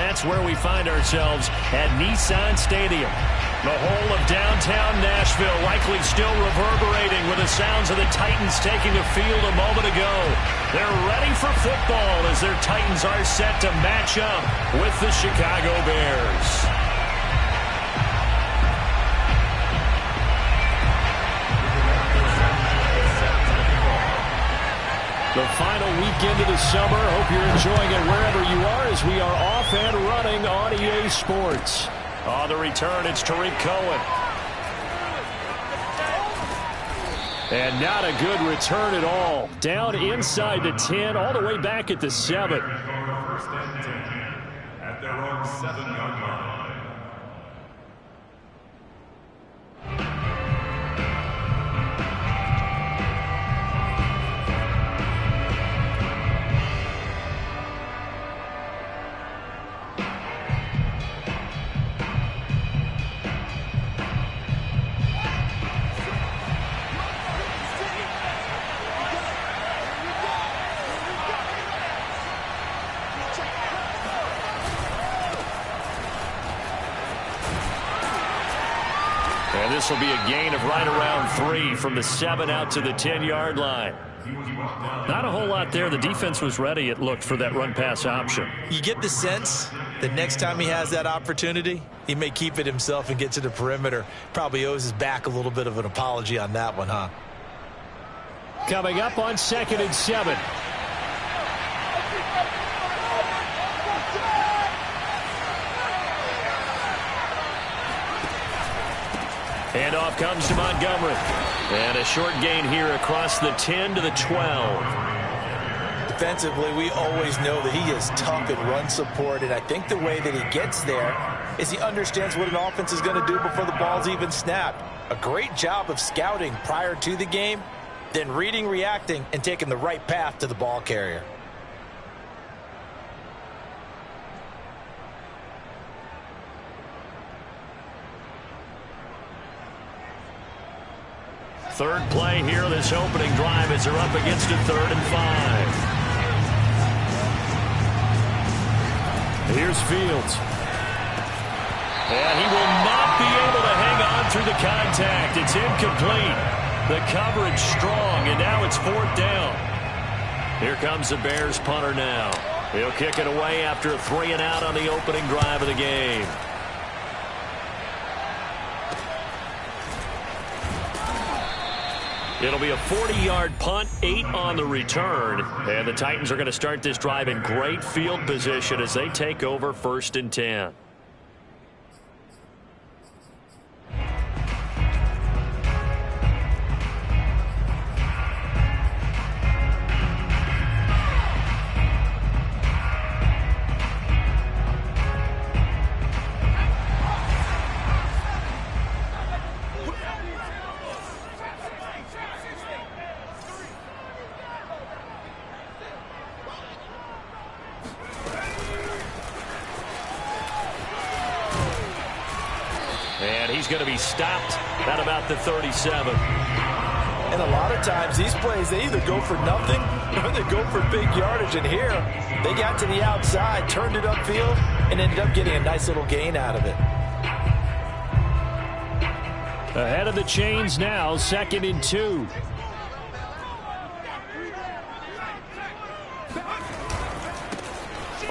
that's where we find ourselves at Nissan Stadium. The whole of downtown Nashville likely still reverberating with the sounds of the Titans taking the field a moment ago. They're ready for football as their Titans are set to match up with the Chicago Bears. The final weekend of the summer. Hope you're enjoying it wherever you are as we are off and running on EA Sports. On the return, it's Tariq Cohen. And not a good return at all. Down inside the 10, all the way back at the 7. First and 10 at their own 7-yard line. And this will be a gain of right around 3 from the 7 out to the 10-yard line. Not a whole lot there. The defense was ready, it looked, for that run-pass option. You get the sense that next time he has that opportunity, he may keep it himself and get to the perimeter. Probably owes his back a little bit of an apology on that one, huh? Coming up on 2nd and 7. Handoff comes to Montgomery. And a short gain here across the 10 to the 12. Defensively, we always know that he is tough in run support, and I think the way that he gets there is he understands what an offense is going to do before the ball's even snapped. A great job of scouting prior to the game, then reading, reacting, and taking the right path to the ball carrier. Third play here, this opening drive as they're up against a 3rd and 5. Here's Fields. And he will not be able to hang on through the contact. It's incomplete. The coverage strong, and now it's 4th down. Here comes the Bears punter now. He'll kick it away after a 3 and out on the opening drive of the game. It'll be a 40-yard punt, 8 on the return. And the Titans are going to start this drive in great field position as they take over 1st and 10. And he's going to be stopped at about the 37. And a lot of times these plays, they either go for nothing or they go for big yardage. And here, they got to the outside, turned it upfield, and ended up getting a nice little gain out of it. Ahead of the chains now, 2nd and 2.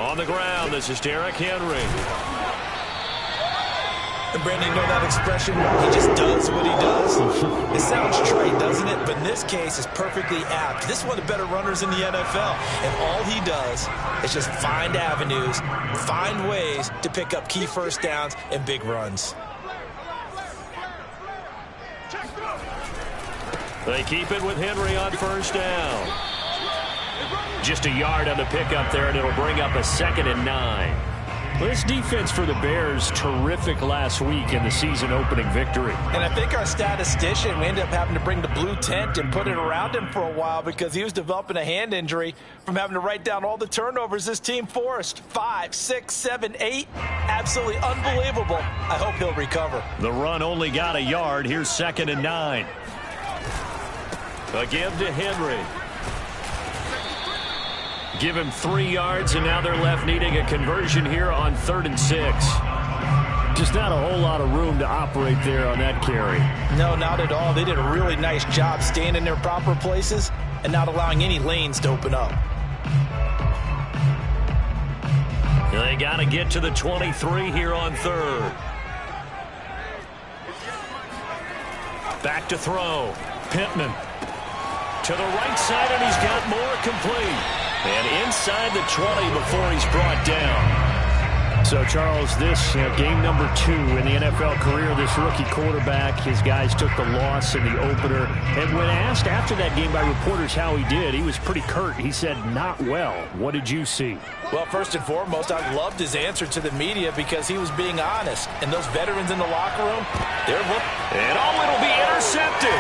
On the ground, this is Derrick Henry. And Brandon, you know that expression? He just does what he does. It sounds trite, doesn't it? But in this case, it's perfectly apt. This is one of the better runners in the NFL. And all he does is just find avenues, find ways to pick up key first downs and big runs. They keep it with Henry on 1st down. Just a yard on the pickup there, and it'll bring up a 2nd and 9. This defense for the Bears, terrific last week in the season-opening victory. And I think our statistician, we ended up having to bring the blue tent and put it around him for a while because he was developing a hand injury from having to write down all the turnovers this team forced. 5, 6, 7, 8. Absolutely unbelievable. I hope he'll recover. The run only got a yard. Here's 2nd and 9. A give to Henry. Give him 3 yards, and now they're left needing a conversion here on 3rd and 6. Just not a whole lot of room to operate there on that carry. No, not at all. They did a really nice job staying in their proper places and not allowing any lanes to open up. They got to get to the 23 here on 3rd. Back to throw. Pittman to the right side, and he's got more complete. And inside the 20 before he's brought down. So, Charles, this game number 2 in the NFL career, this rookie quarterback, his guys took the loss in the opener. And when asked after that game by reporters how he did, he was pretty curt. He said, not well. What did you see? Well, first and foremost, I loved his answer to the media because he was being honest. And those veterans in the locker room, they're looking. And it'll be intercepted.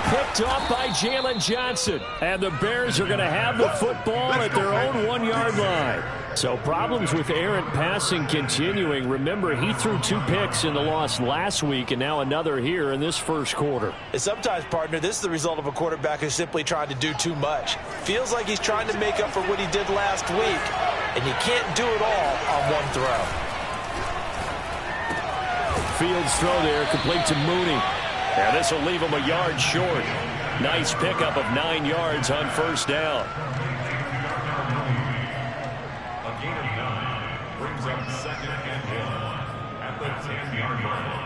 Picked off by Jalen Johnson. And the Bears are going to have the football at their own 1-yard line. So problems with errant passing continuing. Remember, he threw 2 picks in the loss last week and now another here in this first quarter. And sometimes, partner, this is the result of a quarterback who's simply trying to do too much. Feels like he's trying to make up for what he did last week, and you can't do it all on one throw. Fields throw there, complete to Mooney. And this will leave him a yard short. Nice pickup of 9 yards on first down. A gain of 9 brings up 2nd and 1 at the 10-yard line.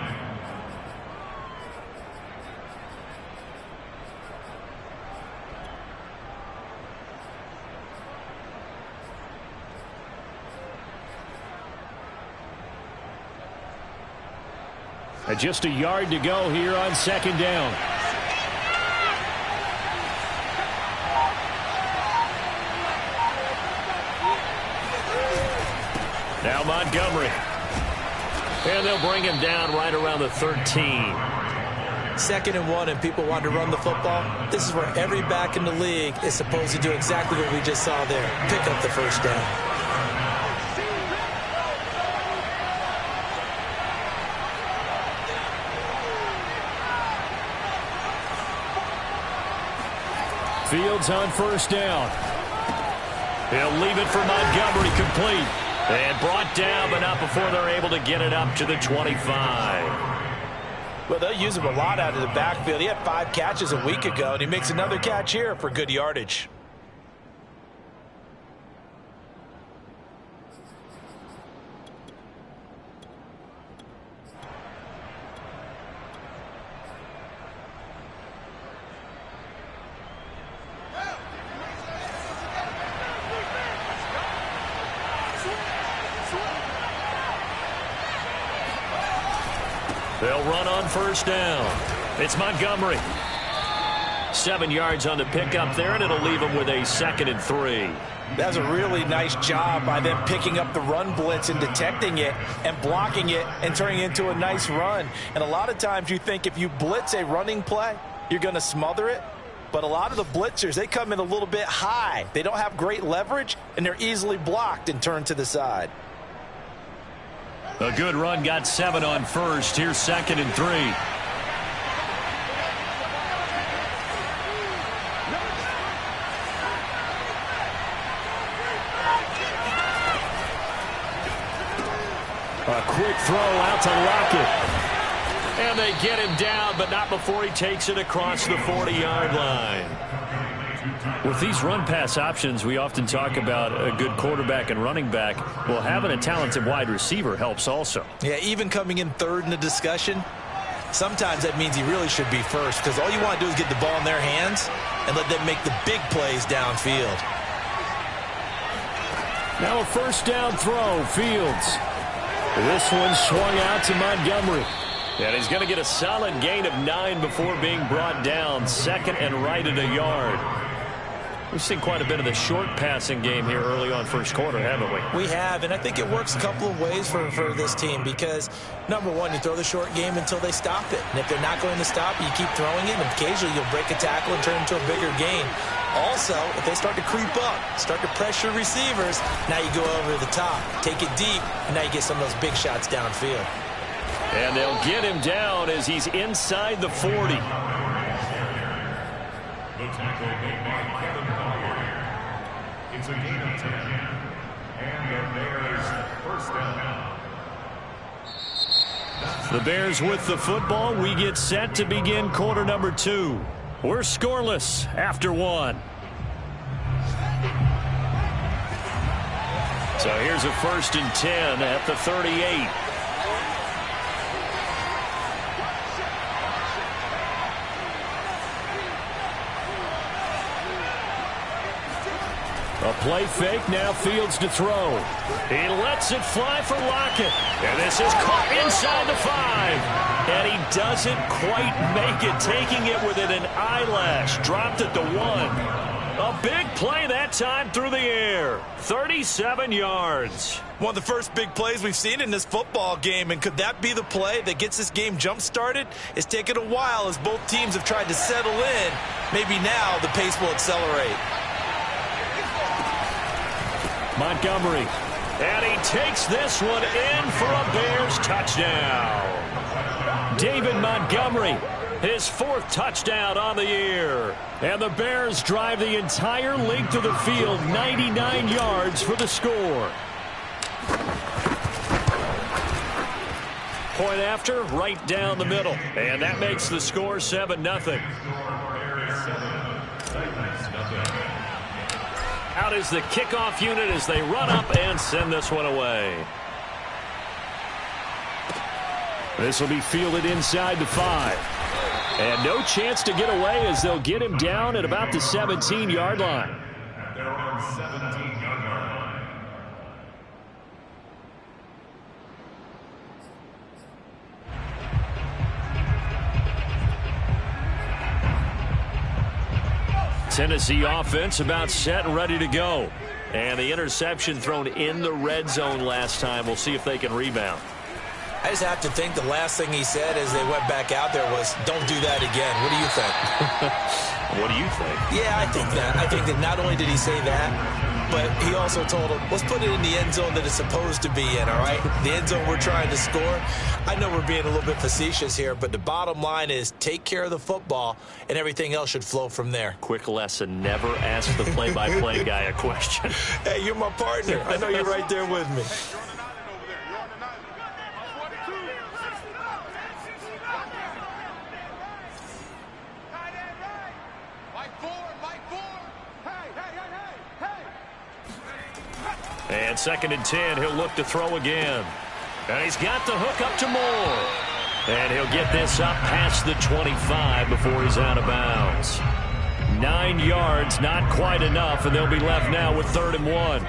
And just a yard to go here on 2nd down. Now Montgomery. And they'll bring him down right around the 13. 2nd and 1, and people want to run the football. This is where every back in the league is supposed to do exactly what we just saw there. Pick up the first down. Fields on first down. He'll leave it for Montgomery, complete. And brought down, but not before they're able to get it up to the 25. Well, they'll use him a lot out of the backfield. He had 5 catches a week ago, and he makes another catch here for good yardage. They'll run on first down. It's Montgomery. 7 yards on the pickup there, and it'll leave him with a 2nd and 3. That's a really nice job by them picking up the run blitz and detecting it and blocking it and turning it into a nice run. And a lot of times you think if you blitz a running play, you're going to smother it. But a lot of the blitzers, they come in a little bit high. They don't have great leverage, and they're easily blocked and turned to the side. A good run, got 7 on first. Here's 2nd and 3. A quick throw out to Lockett. And they get him down, but not before he takes it across the 40-yard line. With these run-pass options, we often talk about a good quarterback and running back. Well, having a talented wide receiver helps also. Yeah, even coming in third in the discussion, sometimes that means he really should be first, because all you want to do is get the ball in their hands and let them make the big plays downfield. Now a first down throw, Fields. This one swung out to Montgomery. And he's going to get a solid gain of 9 before being brought down. 2nd and right at a yard. We've seen quite a bit of the short passing game here early on first quarter, haven't we? We have, and I think it works a couple of ways for this team because, number one, you throw the short game until they stop it. And if they're not going to stop, you keep throwing it, and occasionally you'll break a tackle and turn into a bigger gain. Also, if they start to creep up, start to pressure receivers, now you go over the top, take it deep, and now you get some of those big shots downfield. And they'll get him down as he's inside the 40. The tackle made by Kevin Bauer. It's a gain of 10. And the Bears first down. The Bears with the football. We get set to begin quarter number 2. We're scoreless after 1. So here's a 1st and 10 at the 38. A play fake, now Fields to throw. He lets it fly for Lockett. And this is caught inside the 5. And he doesn't quite make it, taking it within an eyelash. Dropped it to 1. A big play that time through the air. 37 yards. One of the first big plays we've seen in this football game, and could that be the play that gets this game jump-started? It's taken a while as both teams have tried to settle in. Maybe now the pace will accelerate. Montgomery, and he takes this one in for a Bears touchdown. David Montgomery, his 4th touchdown on the year. And the Bears drive the entire length of the field, 99 yards for the score. Point after, right down the middle. And that makes the score 7-0. Out is the kickoff unit as they run up and send this one away. This will be fielded inside the 5. And no chance to get away as they'll get him down at about the 17-yard line. They're on 17-yard line. Tennessee offense about set and ready to go. And the interception thrown in the red zone last time. We'll see if they can rebound. I just have to think the last thing he said as they went back out there was, don't do that again. What do you think? What do you think? Yeah, I think that. I think that not only did he say that, but he also told him, let's put it in the end zone that it's supposed to be in, all right? The end zone we're trying to score. I know we're being a little bit facetious here, but the bottom line is take care of the football, and everything else should flow from there. Quick lesson, never ask the play-by-play guy a question. Hey, you're my partner. I know you're right there with me. And 2nd and 10, he'll look to throw again. And he's got the hook up to Moore. And he'll get this up past the 25 before he's out of bounds. 9 yards, not quite enough, and they'll be left now with 3rd and 1.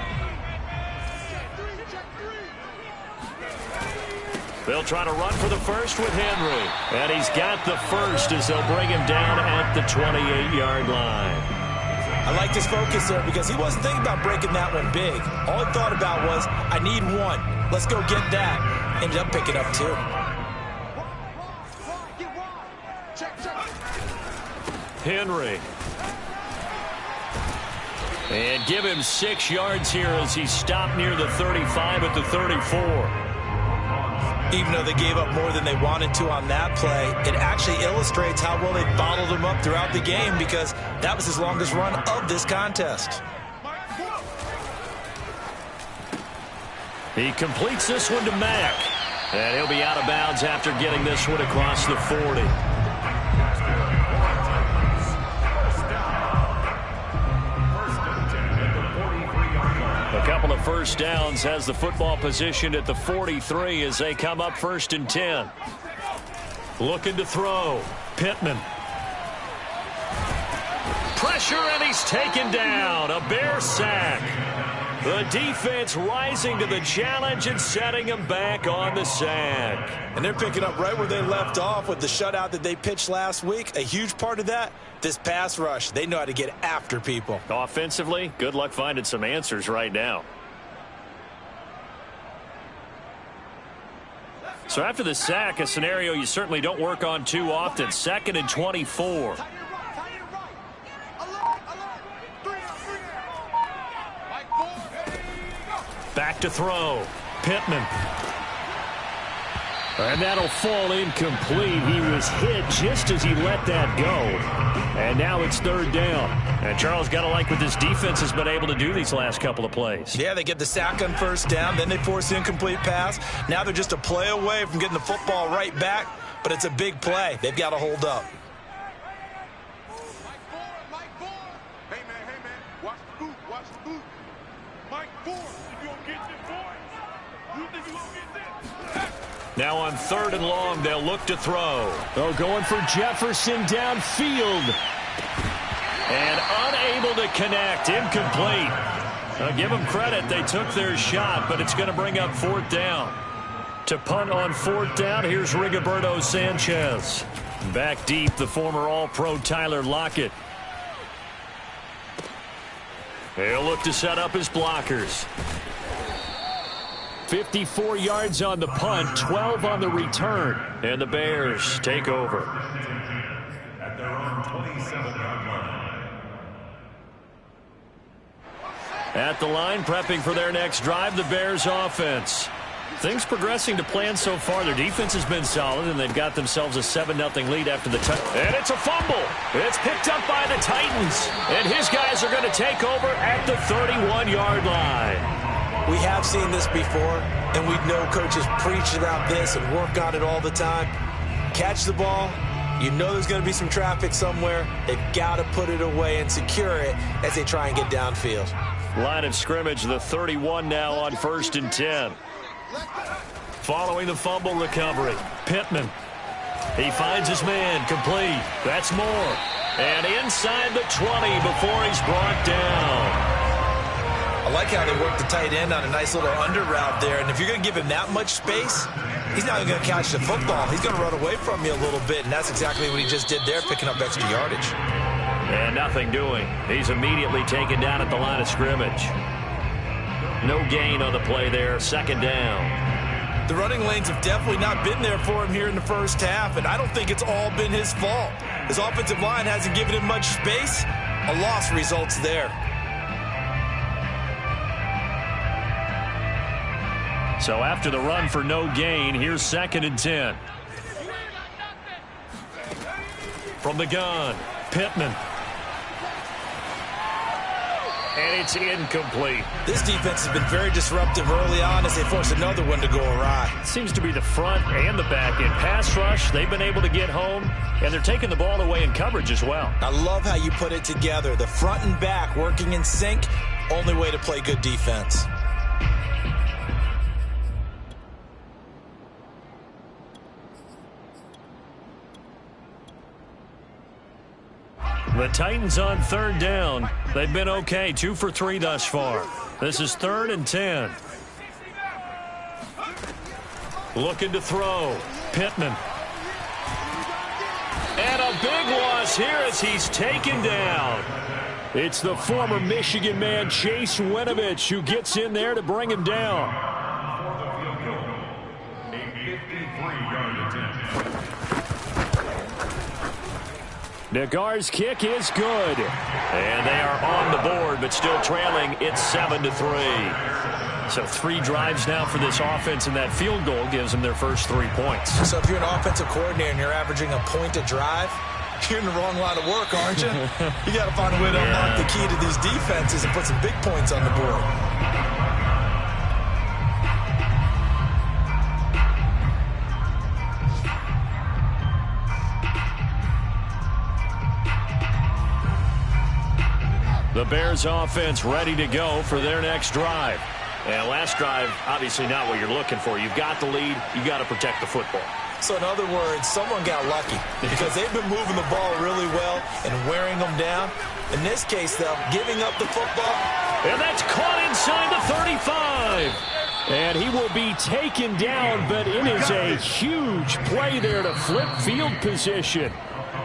They'll try to run for the first with Henry. And he's got the first as they'll bring him down at the 28-yard line. I like his focus there because he wasn't thinking about breaking that one big. All he thought about was, I need 1. Let's go get that. Ended up picking up 2. Henry. And give him 6 yards here as he stopped near the 35 at the 34. Even though they gave up more than they wanted to on that play, it actually illustrates how well they bottled him up throughout the game because that was his longest run of this contest. He completes this one to Mack. And he'll be out of bounds after getting this one across the 40. A couple of first downs has the football positioned at the 43 as they come up 1st and 10. Looking to throw. Pittman. Pressure, and he's taken down. A Bear sack. The defense rising to the challenge and setting him back on the sack. And they're picking up right where they left off with the shutout that they pitched last week. A huge part of that, this pass rush. They know how to get after people. Offensively, good luck finding some answers right now. So after the sack, a scenario you certainly don't work on too often. 2nd and 24. Back to throw. Pittman. And that'll fall incomplete. He was hit just as he let that go. And now it's third down. And Charles, got to like what this defense has been able to do these last couple of plays. Yeah, they get the sack on first down, then they force the incomplete pass. Now they're just a play away from getting the football right back, but it's a big play. They've got to hold up. Hey, man, watch the boot, watch the boot. Mike Ford, you gonna get this, boy? You think you gonna get this? Now on third and long, they'll look to throw. Oh, going for Jefferson downfield. And unable to connect. Incomplete. Give them credit. They took their shot, but it's going to bring up fourth down. To punt on fourth down, here's Rigoberto Sanchez. Back deep, the former All-Pro Tyler Lockett. He'll look to set up his blockers. 54 yards on the punt, 12 on the return. And the Bears take over. At their own 27-yard line. At the line, prepping for their next drive, the Bears offense. Things progressing to plan so far. Their defense has been solid, and they've got themselves a 7-0 lead after the touch. And it's a fumble. It's picked up by the Titans. And his guys are going to take over at the 31-yard line. We have seen this before, and we know coaches preach about this and work on it all the time. Catch the ball. You know there's going to be some traffic somewhere. They've got to put it away and secure it as they try and get downfield. Line of scrimmage, the 31 now on 1st and 10. Following the fumble recovery, Pittman. He finds his man, complete. That's Moore. And inside the 20 before he's brought down. I like how they work the tight end on a nice little under route there. And if you're going to give him that much space, he's not going to catch the football. He's going to run away from you a little bit, and that's exactly what he just did there, picking up extra yardage. And nothing doing. He's immediately taken down at the line of scrimmage. No gain on the play there, second down. The running lanes have definitely not been there for him here in the first half, and I don't think it's all been his fault. His offensive line hasn't given him much space. A loss results there. So after the run for no gain, here's 2nd and 10. From the gun, Pittman. And it's incomplete. This defense has been very disruptive early on as they force another one to go awry. Seems to be the front and the back end. Pass rush, they've been able to get home, and they're taking the ball away in coverage as well. I love how you put it together. The front and back working in sync, only way to play good defense. The Titans on third down. They've been okay, 2 for 3 thus far. This is 3rd and 10. Looking to throw. Pittman. And a big loss here as he's taken down. It's the former Michigan man, Chase Winovich, who gets in there to bring him down. For the field goal, a 53-yard attempt. Nagar's kick is good. And they are on the board, but still trailing. It's 7-3. So 3 drives now for this offense, and that field goal gives them their first 3 points. So if you're an offensive coordinator and you're averaging a point a drive, you're in the wrong line of work, aren't you? You got to find a way to unlock the key to these defenses and put some big points on the board. The Bears offense ready to go for their next drive. And last drive, obviously not what you're looking for. You've got the lead. You've got to protect the football. So in other words, someone got lucky because they've been moving the ball really well and wearing them down. In this case, though, giving up the football. And that's caught inside the 35. And he will be taken down, but it is a huge play there to flip field position.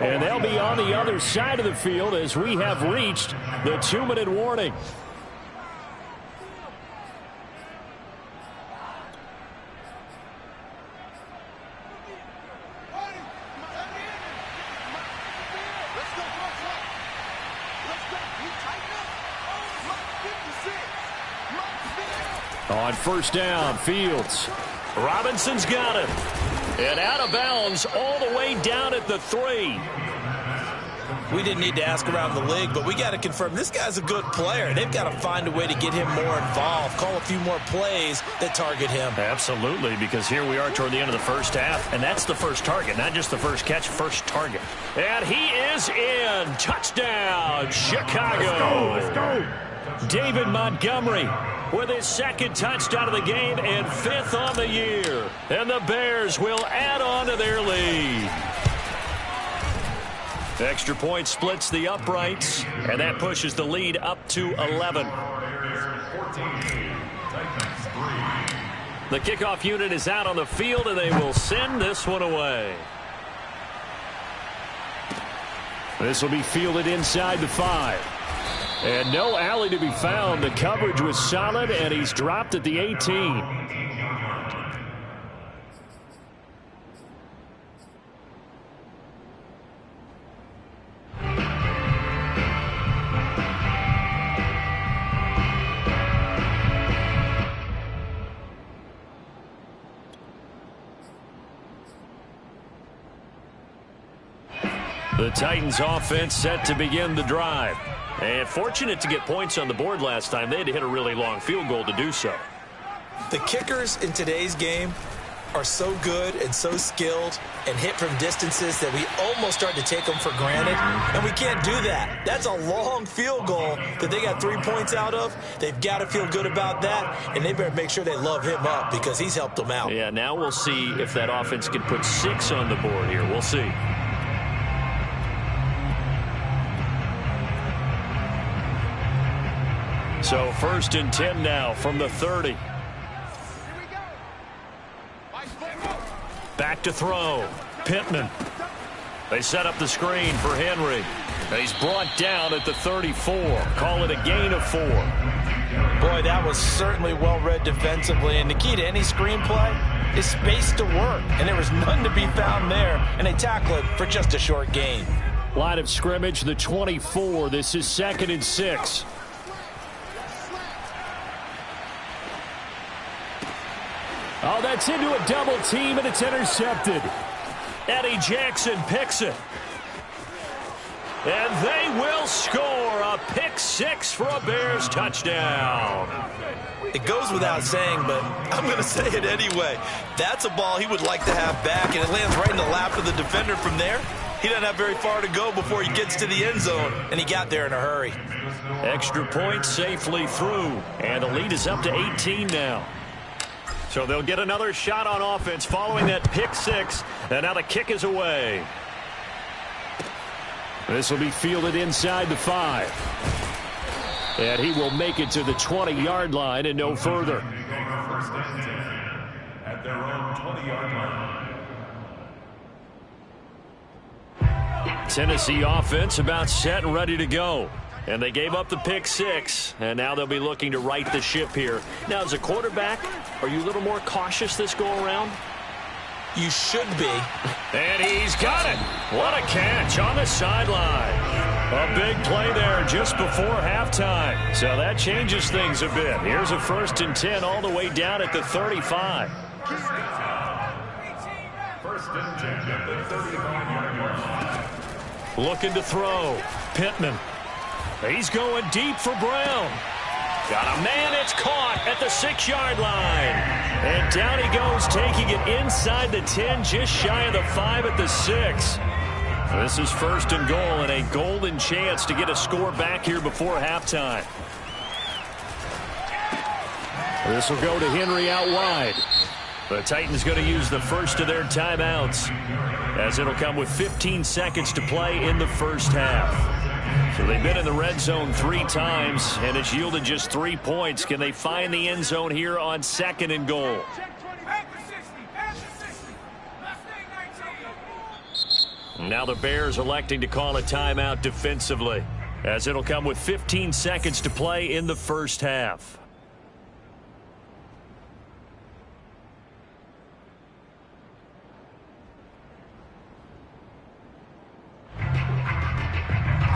And they'll be on the other side of the field as we have reached the 2-minute warning. On first down, Fields. Robinson's got it. And out of bounds all the way down at the 3. We didn't need to ask around the league, but we got to confirm this guy's a good player. They've got to find a way to get him more involved, call a few more plays that target him. Absolutely, because here we are toward the end of the first half, and that's the first target, not just the first catch, first target. And he is in. Touchdown, Chicago. Let's go. David Montgomery with his second touchdown of the game and 5th on the year. And the Bears will add on to their lead. Extra point splits the uprights, and that pushes the lead up to 11. The kickoff unit is out on the field, and they will send this one away. This will be fielded inside the 5. And no alley to be found. The coverage was solid, and he's dropped at the 18. The Titans offense set to begin the drive. And fortunate to get points on the board last time. They had to hit a really long field goal to do so. The kickers in today's game are so good and so skilled and hit from distances that we almost start to take them for granted. And we can't do that. That's a long field goal that they got 3 points out of. They've got to feel good about that, and they better make sure they love him up because he's helped them out. Yeah, now we'll see if that offense can put 6 on the board here. We'll see. So 1st and 10 now from the 30. Back to throw. Pittman. They set up the screen for Henry. He's brought down at the 34. Call it a gain of 4. Boy, that was certainly well-read defensively. And the key to any screenplay is space to work. And there was none to be found there. And they tackle it for just a short gain. Line of scrimmage, the 24. This is 2nd and 6. Oh, that's into a double team, and it's intercepted. Eddie Jackson picks it. And they will score a pick 6 for a Bears touchdown. It goes without saying, but I'm going to say it anyway. That's a ball he would like to have back, and it lands right in the lap of the defender from there. He doesn't have very far to go before he gets to the end zone, and he got there in a hurry. Extra point safely through, and the lead is up to 18 now. So they'll get another shot on offense following that pick 6, and now the kick is away. This will be fielded inside the 5. And he will make it to the 20-yard line and no further. At their own 20-yard line. Tennessee offense about set and ready to go. And they gave up the pick 6, and now they'll be looking to right the ship here. Now, as a quarterback, are you a little more cautious this go-around? You should be. And he's got it. What a catch on the sideline. A big play there just before halftime. So that changes things a bit. Here's a 1st and 10 all the way down at the 35. 1st and 10 at the 35-yard line. Looking to throw. Pittman. He's going deep for Brown. Got a man, it's caught at the 6-yard line. And down he goes, taking it inside the 10, just shy of the 5 at the 6. This is 1st and goal, and a golden chance to get a score back here before halftime. This will go to Henry out wide. The Titans going to use the first of their timeouts, as it'll come with 15 seconds to play in the first half. So they've been in the red zone 3 times, and it's yielded just 3 points. Can they find the end zone here on 2nd and goal? Now the Bears electing to call a timeout defensively, as it'll come with 15 seconds to play in the first half.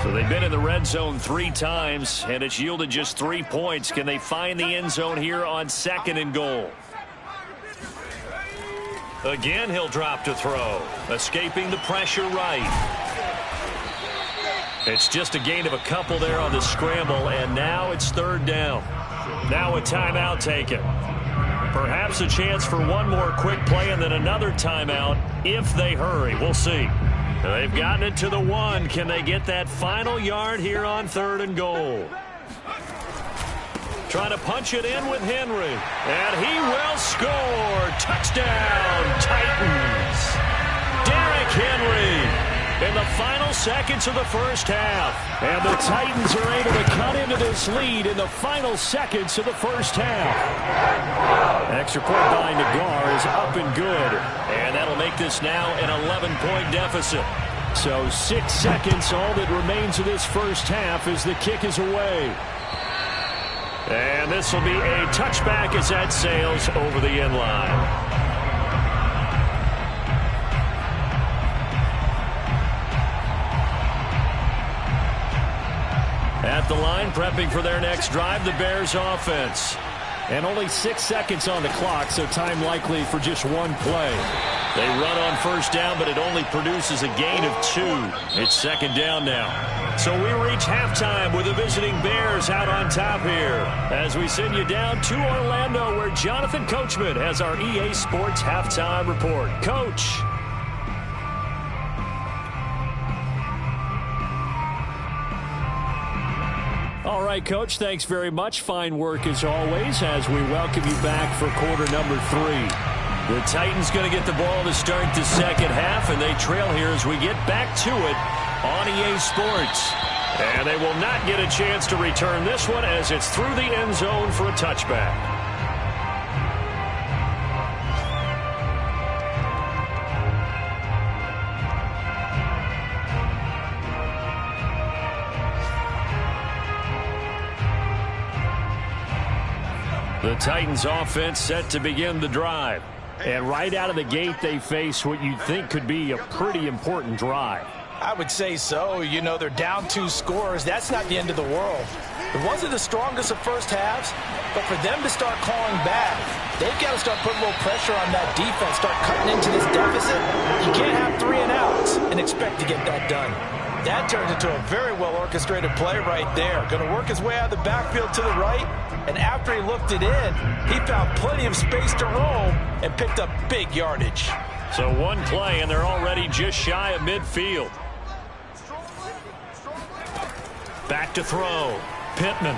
So they've been in the red zone 3 times, and it's yielded just 3 points. Can they find the end zone here on 2nd and goal? Again, he'll drop to throw. Escaping the pressure right. It's just a gain of a couple there on the scramble, and now it's third down. Now a timeout taken. Perhaps a chance for one more quick play and then another timeout if they hurry. We'll see. They've gotten it to the 1. Can they get that final yard here on 3rd and goal? Trying to punch it in with Henry. And he will score. Touchdown, Titans. Derrick Henry in the final seconds of the first half. And the Titans are able to cut into this lead in the final seconds of the first half. Extra point by Nagar is up and good. And that'll make this now an 11-point deficit. So 6 seconds, all that remains of this first half as the kick is away. And this will be a touchback as that sails over the end line. At the line, prepping for their next drive, the Bears offense. And only 6 seconds on the clock, so time likely for just one play. They run on first down, but it only produces a gain of 2. It's second down now. So we reach halftime with the visiting Bears out on top here as we send you down to Orlando where Jonathan Coachman has our EA Sports Halftime Report. Coach. All right, Coach, thanks very much. Fine work as always as we welcome you back for quarter number 3. The Titans going to get the ball to start the second half, and they trail here as we get back to it on EA Sports. And they will not get a chance to return this one as it's through the end zone for a touchback. The Titans offense set to begin the drive. And right out of the gate, they face what you'd think could be a pretty important drive. I would say so. You know, they're down 2 scores. That's not the end of the world. It wasn't the strongest of first halves, but for them to start clawing back, they've got to start putting a little pressure on that defense, start cutting into this deficit. You can't have 3 and outs and expect to get that done. That turned into a very well-orchestrated play right there. Going to work his way out of the backfield to the right, and after he looked it in, he found plenty of space to roam and picked up big yardage. So one play, and they're already just shy of midfield. Back to throw. Pittman.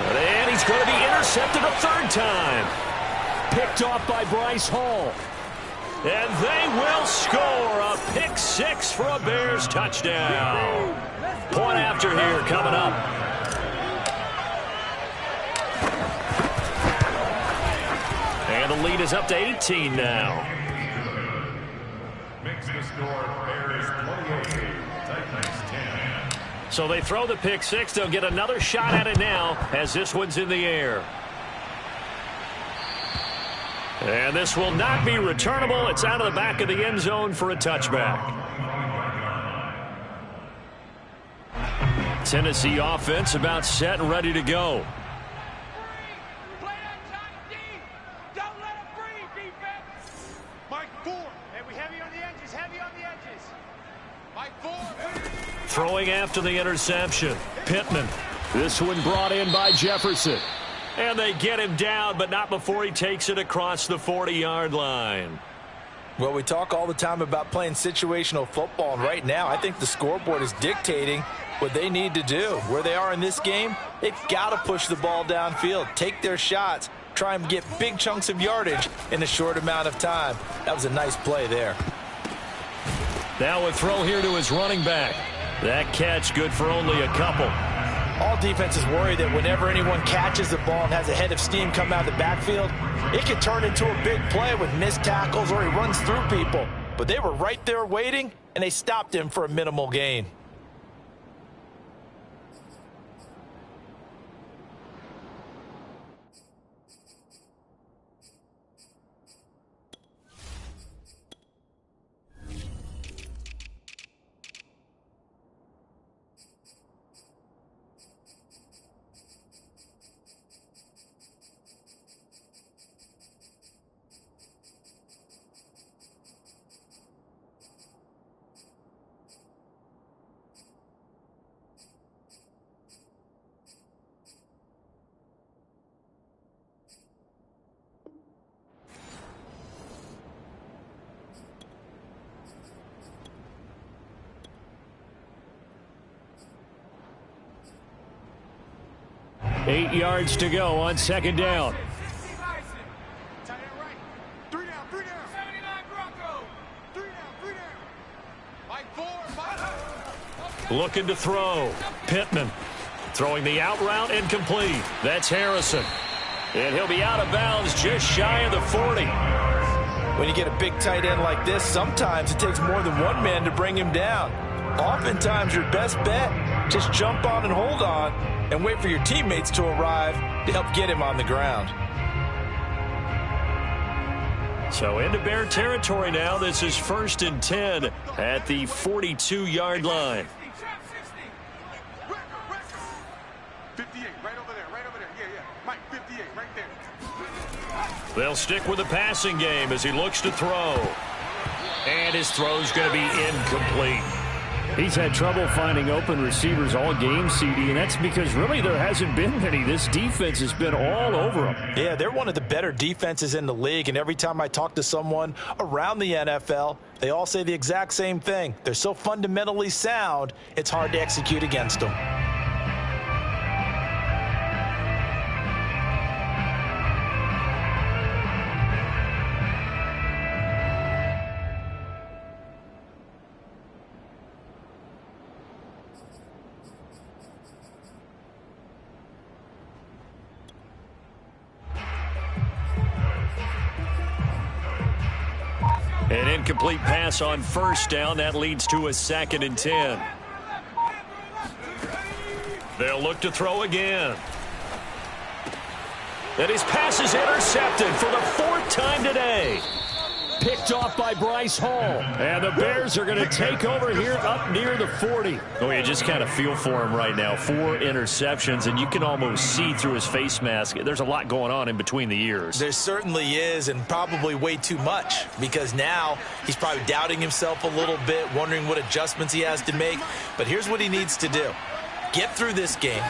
And he's going to be intercepted a 3rd time. Picked off by Bryce Hall. And they will score a pick 6 for a Bears touchdown. Point after here coming up. And the lead is up to 18 now. Makes the score Bears 28, Titans 10. So they throw the pick 6. They'll get another shot at it now as this one's in the air. And this will not be returnable. It's out of the back of the end zone for a touchback. Tennessee offense about set and ready to go. Play that tight D. Don't let him breathe, defense. Mike 4. And we heavy on the edges, heavy on the edges. Mike 4. Throwing after the interception. Pittman. This one brought in by Jefferson. And they get him down, but not before he takes it across the 40-yard line. Well, we talk all the time about playing situational football, and right now I think the scoreboard is dictating what they need to do. Where they are in this game, they've got to push the ball downfield, take their shots, try and get big chunks of yardage in a short amount of time. That was a nice play there. Now a throw here to his running back. That catch good for only a couple. All defenses worry that whenever anyone catches the ball and has a head of steam come out of the backfield, it can turn into a big play with missed tackles or he runs through people. But they were right there waiting, and they stopped him for a minimal gain. 8 yards to go on second down. Looking to throw. Pittman throwing the out route incomplete. That's Harrison. And he'll be out of bounds just shy of the 40. When you get a big tight end like this, sometimes it takes more than one man to bring him down. Oftentimes, your best bet, just jump on and hold on and wait for your teammates to arrive to help get him on the ground. So into Bear territory now. This is 1st and 10 at the 42-yard line. 58, right over there, right over there. Yeah. Mike, 58, right there. They'll stick with the passing game as he looks to throw. And his throw's going to be incomplete. He's had trouble finding open receivers all game, CD, and that's because really there hasn't been many. This defense has been all over him. Yeah, they're one of the better defenses in the league, and every time I talk to someone around the NFL, they all say the exact same thing. They're so fundamentally sound, it's hard to execute against them. An incomplete pass on 1st down. That leads to a 2nd and 10. They'll look to throw again. And his pass is intercepted for the 4th time today. Picked off by Bryce Hall. And the Bears are going to take over here up near the 40. Oh, you just kind of feel for him right now. 4 interceptions, and you can almost see through his face mask. There's a lot going on in between the ears. There certainly is, and probably way too much, because now he's probably doubting himself a little bit, wondering what adjustments he has to make. But here's what he needs to do. Get through this game.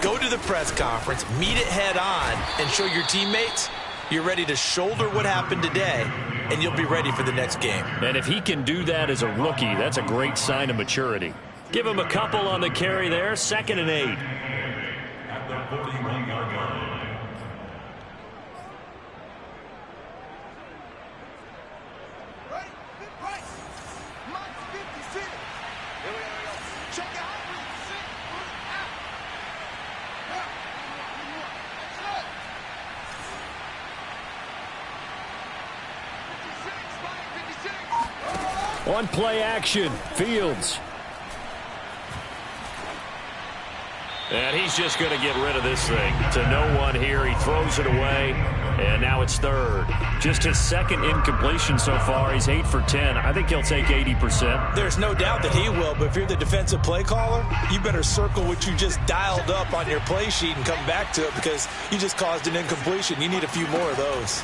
Go to the press conference, meet it head on, and show your teammates you're ready to shoulder what happened today, and you'll be ready for the next game. And if he can do that as a rookie, that's a great sign of maturity. Give him a couple on the carry there, 2nd and 8. At the 41-yard line. Right. Mike, 56. Here we go. Check it out. On play action, Fields. And he's just going to get rid of this thing. To no one here. He throws it away. And now it's 3rd. Just his 2nd incompletion so far. He's 8 for 10. I think he'll take 80%. There's no doubt that he will, but if you're the defensive play caller, you better circle what you just dialed up on your play sheet and come back to it, because you just caused an incompletion. You need a few more of those.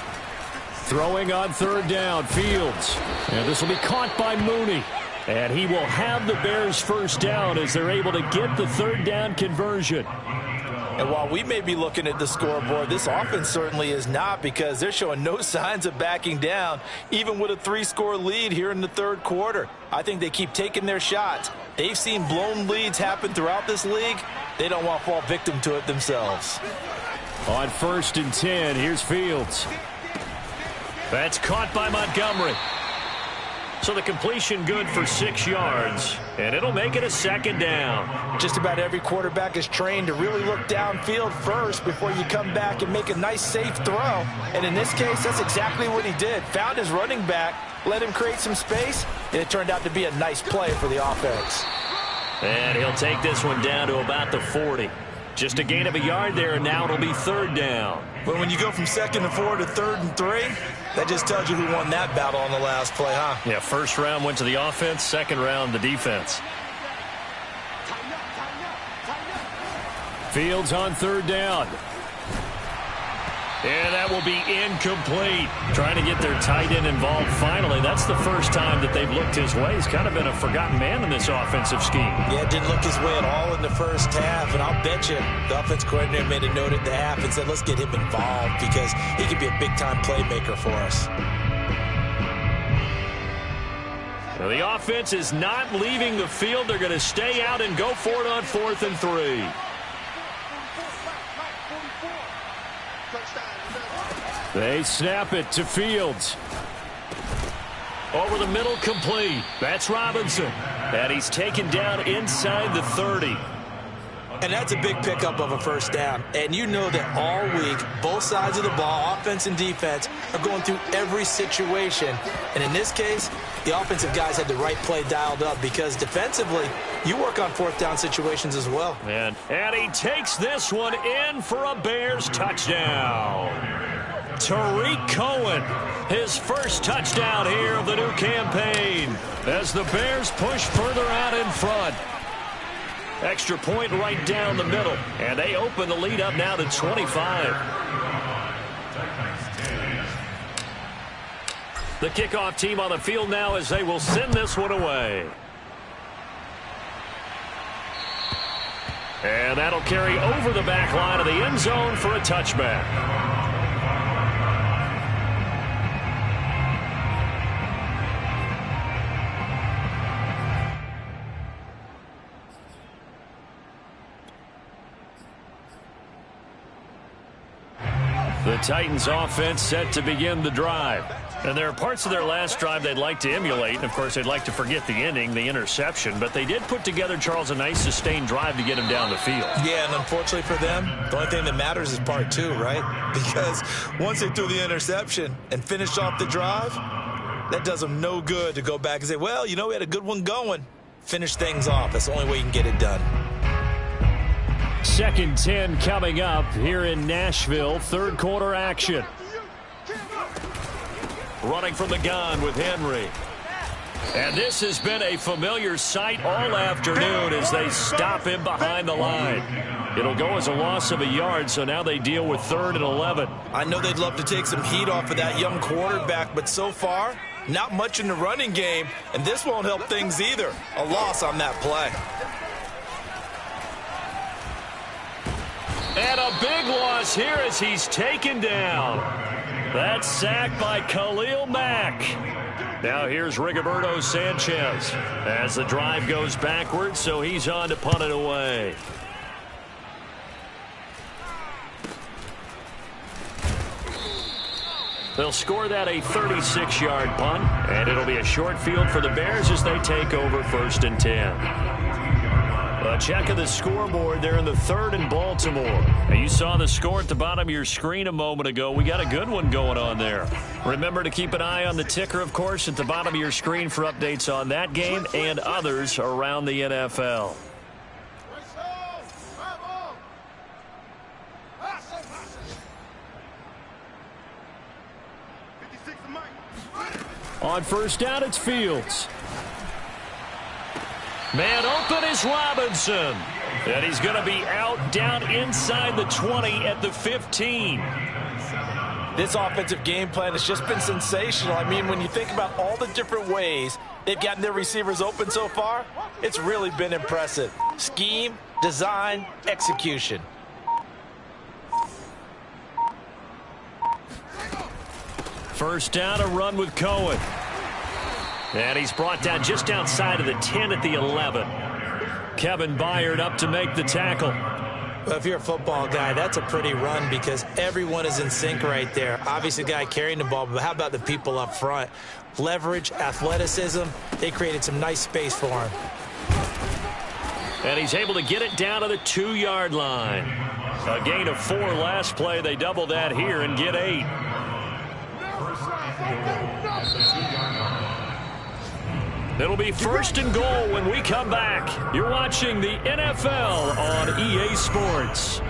Throwing on 3rd down, Fields. And this will be caught by Mooney. And he will have the Bears 1st down as they're able to get the 3rd down conversion. And while we may be looking at the scoreboard, this offense certainly is not, because they're showing no signs of backing down, even with a 3-score lead here in the 3rd quarter. I think they keep taking their shots. They've seen blown leads happen throughout this league. They don't want to fall victim to it themselves. On 1st and 10, here's Fields. That's caught by Montgomery. So the completion good for 6 yards, and it'll make it a 2nd down. Just about every quarterback is trained to really look downfield first before you come back and make a nice, safe throw. And in this case, that's exactly what he did. Found his running back, let him create some space, and it turned out to be a nice play for the offense. And he'll take this one down to about the 40. Just a gain of a yard there, and now it'll be 3rd down. But when you go from 2nd and 4 to 3rd and 3, that just tells you who won that battle on the last play, huh? Yeah, 1st round went to the offense, 2nd round the defense. Fields on 3rd down. And that will be incomplete. Trying to get their tight end involved finally. That's the first time that they've looked his way. He's kind of been a forgotten man in this offensive scheme. Yeah, it didn't look his way at all in the first half. And I'll bet you the offense coordinator made a note at the half and said, let's get him involved because he could be a big-time playmaker for us. Well, the offense is not leaving the field. They're going to stay out and go for it on 4th and 3. They snap it to Fields. Over the middle, complete. That's Robinson. And he's taken down inside the 30. And that's a big pickup of a first down. And you know that all week, both sides of the ball, offense and defense, are going through every situation. And in this case, the offensive guys had the right play dialed up because defensively, you work on fourth down situations as well. And he takes this one in for a Bears touchdown. Tariq Cohen, his first touchdown here of the new campaign as the Bears push further out in front. Extra point right down the middle, and they open the lead up now to 25. The kickoff team on the field now as they will send this one away. And that'll carry over the back line of the end zone for a touchback. The Titans offense set to begin the drive. And there are parts of their last drive they'd like to emulate. And, of course, they'd like to forget the inning, the interception. But they did put together, Charles, a nice sustained drive to get him down the field. Yeah, and unfortunately for them, the only thing that matters is part two, right? Because once they threw the interception and finished off the drive, that does them no good to go back and say, well, you know, we had a good one going. Finish things off. That's the only way you can get it done. 2nd and 10 coming up here in Nashville. Third quarter action. Running from the gun with Henry. And this has been a familiar sight all afternoon as they stop him behind the line. It'll go as a loss of a yard, so now they deal with 3rd and 11. I know they'd love to take some heat off of that young quarterback, but so far, not much in the running game, and this won't help things either. A loss on that play. And a big loss here as he's taken down. That's sacked by Khalil Mack. Now here's Rigoberto Sanchez as the drive goes backwards, so he's on to punt it away. They'll score that a 36-yard punt, and it'll be a short field for the Bears as they take over 1st and 10. A check of the scoreboard there in the 3rd in Baltimore. Now you saw the score at the bottom of your screen a moment ago. We got a good one going on there. Remember to keep an eye on the ticker, of course, at the bottom of your screen for updates on that game and others around the NFL. On first down, it's Fields. Man open is Robinson. And he's going to be out down inside the 20 at the 15. This offensive game plan has just been sensational. I mean, when you think about all the different ways they've gotten their receivers open so far, it's really been impressive. Scheme, design, execution. First down, a run with Cohen. And he's brought down just outside of the 10 at the 11. Kevin Byard up to make the tackle. Well, if you're a football guy, that's a pretty run because everyone is in sync right there. Obviously, the guy carrying the ball, but how about the people up front? Leverage, athleticism, they created some nice space for him. And he's able to get it down to the 2-yard line. A gain of 4 last play. They double that here and get 8. It'll be 1st and goal when we come back. You're watching the NFL on EA Sports.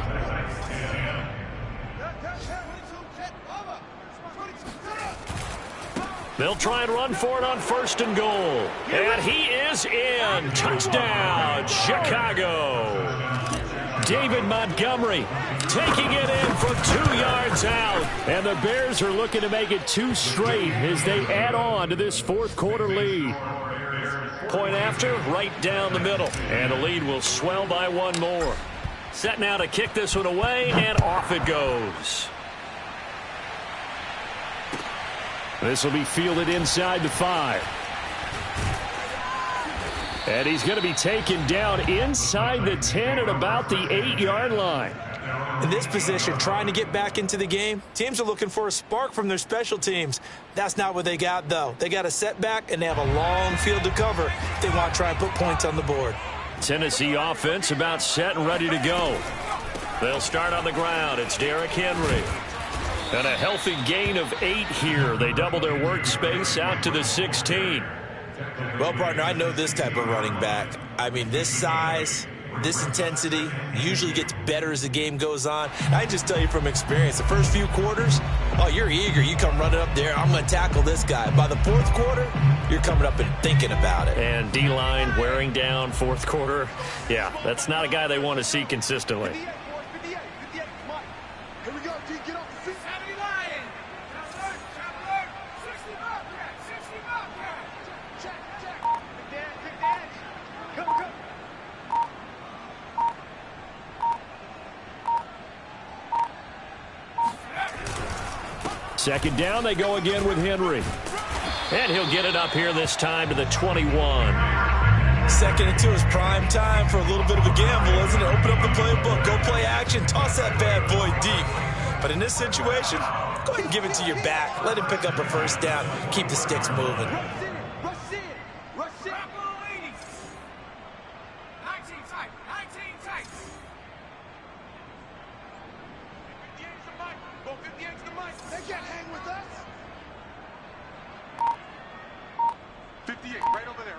They'll try and run for it on 1st and goal. And he is in. Touchdown, Chicago. David Montgomery taking it in from 2 yards out. And the Bears are looking to make it 2 straight as they add on to this 4th quarter lead. Point after, right down the middle. And the lead will swell by 1 more. Set now to kick this one away, and off it goes. This will be fielded inside the 5. And he's going to be taken down inside the 10 at about the 8-yard line. In this position, trying to get back into the game, teams are looking for a spark from their special teams. That's not what they got, though. They got a setback, and they have a long field to cover if they want to try and put points on the board. Tennessee offense about set and ready to go. They'll start on the ground. It's Derrick Henry. And a healthy gain of 8 here. They double their workspace out to the 16. Well, partner, I know this type of running back. I mean, this size, this intensity usually gets better as the game goes on. I just tell you from experience, the first few quarters, oh, you're eager. You come running up there, I'm going to tackle this guy. By the fourth quarter, you're coming up and thinking about it. And D-line wearing down fourth quarter. Yeah, that's not a guy they want to see consistently. 58, 58, Mike. Here we go, G. Get off the seat. 70 Lion. Traveler. 60 up. 60 up. Check. Big Dan. Come. Second down, they go again with Henry. And he'll get it up here this time to the 21. Second and 2 is prime time for a little bit of a gamble, isn't it? Open up the playbook, go play action, toss that bad boy deep. But in this situation, go ahead and give it to your back. Let him pick up a first down. Keep the sticks moving. Rush in. 19 tight. 19 tight. 58's the mic. Go 58's the mic. They can't hang with us. 58, right over there.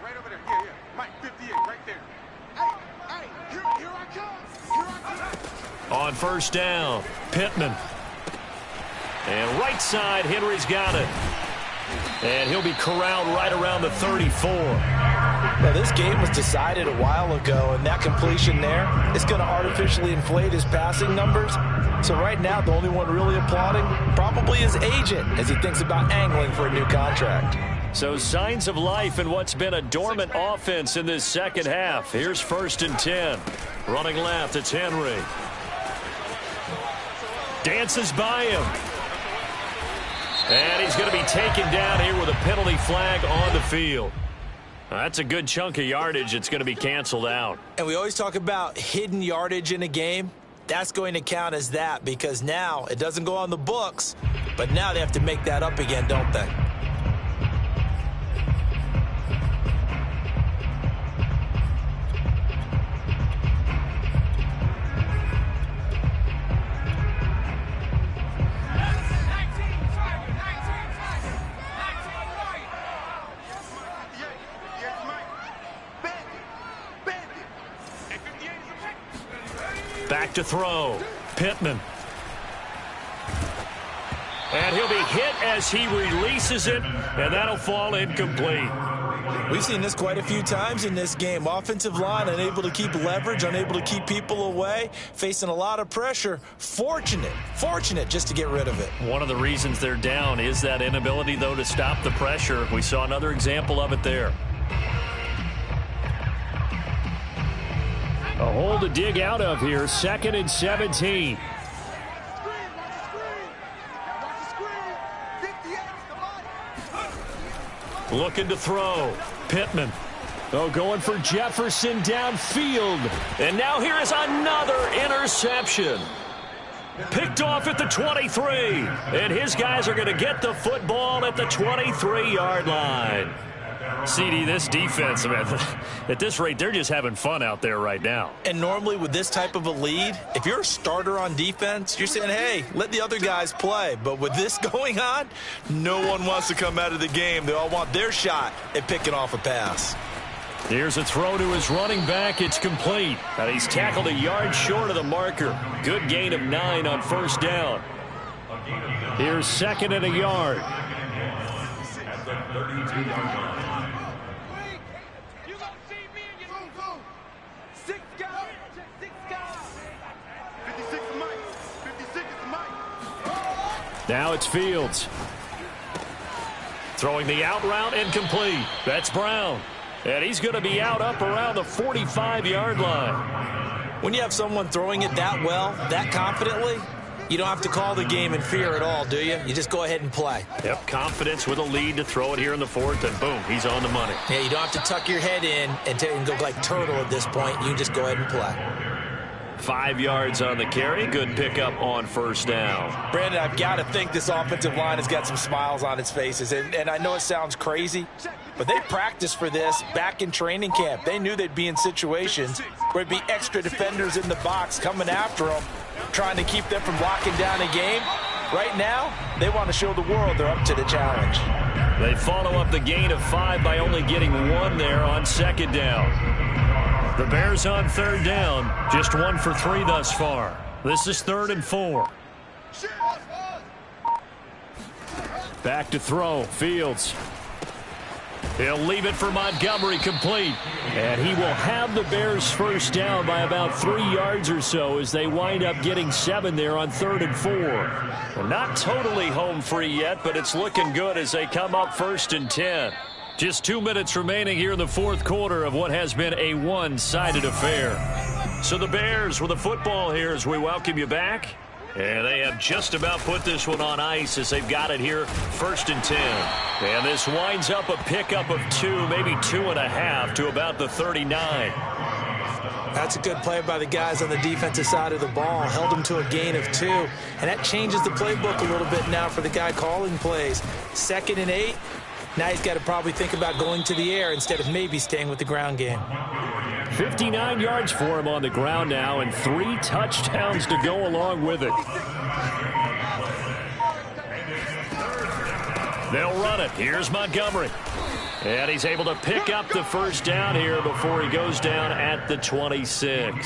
Yeah. Mike, 58, right there. Hey, here I come. On first down, Pittman. And right side, Henry's got it. And he'll be corralled right around the 34. Now, this game was decided a while ago, and that completion there is going to artificially inflate his passing numbers. So right now, the only one really applauding probably his agent as he thinks about angling for a new contract. So signs of life in what's been a dormant offense in this second half. Here's 1st and 10. Running left, it's Henry. Dances by him. And he's going to be taken down here with a penalty flag on the field. That's a good chunk of yardage. It's going to be canceled out. And we always talk about hidden yardage in a game. That's going to count as that because now it doesn't go on the books, but now they have to make that up again, don't they? Back to throw. Pittman. And he'll be hit as he releases it, and that'll fall incomplete. We've seen this quite a few times in this game. Offensive line unable to keep leverage, unable to keep people away, facing a lot of pressure. Fortunate just to get rid of it. One of the reasons they're down is that inability, though, to stop the pressure. We saw another example of it there. A hole to dig out of here. 2nd and 17. Looking to throw. Pittman. Oh, going for Jefferson downfield. And now here is another interception. Picked off at the 23. And his guys are going to get the football at the 23-yard line. CD, this defense, man, at this rate, they're just having fun out there right now. And normally with this type of a lead, if you're a starter on defense, you're saying, hey, let the other guys play. But with this going on, no one wants to come out of the game. They all want their shot at picking off a pass. Here's a throw to his running back. It's complete. And he's tackled a yard short of the marker. Good gain of 9 on first down. Here's 2nd and a yard. At the 32-yard line. Now it's Fields. Throwing the out route incomplete. That's Brown. And he's going to be out up around the 45-yard line. When you have someone throwing it that well, that confidently, you don't have to call the game in fear at all, do you? You just go ahead and play. Yep, confidence with a lead to throw it here in the 4th, and boom, he's on the money. Yeah, you don't have to tuck your head in and go like turtle at this point. You just go ahead and play. 5 yards on the carry. Good pickup on first down. Brandon, I've got to think this offensive line has got some smiles on its faces. And I know it sounds crazy, but they practiced for this back in training camp. They knew they'd be in situations where it'd be extra defenders in the box coming after them, trying to keep them from locking down a game. Right now, they want to show the world they're up to the challenge. They follow up the gain of 5 by only getting 1 there on second down. The Bears on third down, just 1 for 3 thus far. This is 3rd and 4. Back to throw, Fields. He'll leave it for Montgomery, complete. And he will have the Bears first down by about 3 yards or so as they wind up getting 7 there on 3rd and 4. Well, not totally home free yet, but it's looking good as they come up 1st and 10. Just 2 minutes remaining here in the 4th quarter of what has been a one-sided affair. So the Bears with the football here as we welcome you back. And they have just about put this one on ice as they've got it here 1st and 10. And this winds up a pickup of 2, maybe 2.5 to about the 39. That's a good play by the guys on the defensive side of the ball. Held them to a gain of 2. And that changes the playbook a little bit now for the guy calling plays. 2nd and 8. Now he's got to probably think about going to the air instead of maybe staying with the ground game. 59 yards for him on the ground now and 3 touchdowns to go along with it. They'll run it. Here's Montgomery. And he's able to pick up the first down here before he goes down at the 26.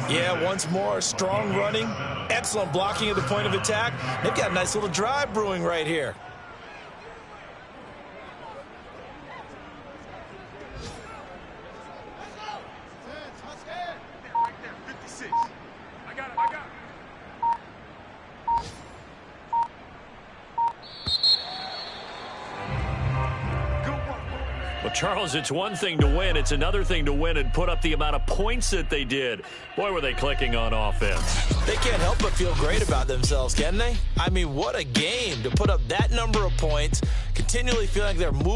Yeah, once more, strong running, excellent blocking at the point of attack. They've got a nice little drive brewing right here. Well, Charles, it's one thing to win. It's another thing to win and put up the amount of points that they did. Boy, were they clicking on offense. They can't help but feel great about themselves, can they? I mean, what a game to put up that number of points, continually feeling like they're moving.